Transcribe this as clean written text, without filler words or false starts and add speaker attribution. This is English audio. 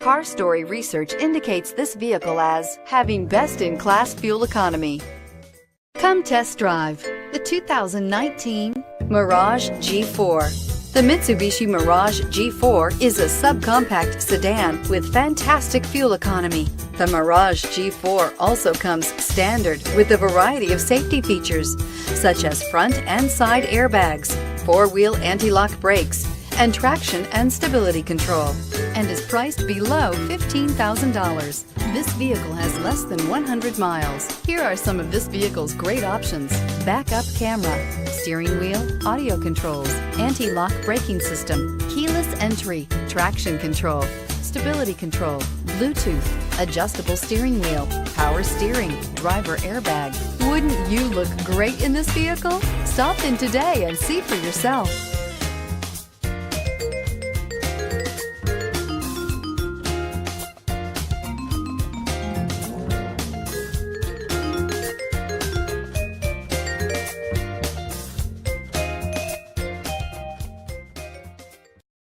Speaker 1: Car Story research indicates this vehicle as having best-in-class fuel economy. Come test drive the 2019 Mirage G4. The Mitsubishi Mirage G4 is a subcompact sedan with fantastic fuel economy. The Mirage G4 also comes standard with a variety of safety features, such as front and side airbags, four-wheel anti-lock brakes, and traction and stability control, and is priced below $15,000. This vehicle has less than 100 miles. Here are some of this vehicle's great options: backup camera, steering wheel audio controls, anti-lock braking system, keyless entry, traction control, stability control, Bluetooth, adjustable steering wheel, power steering, driver airbag. Wouldn't you look great in this vehicle? Stop in today and see for yourself.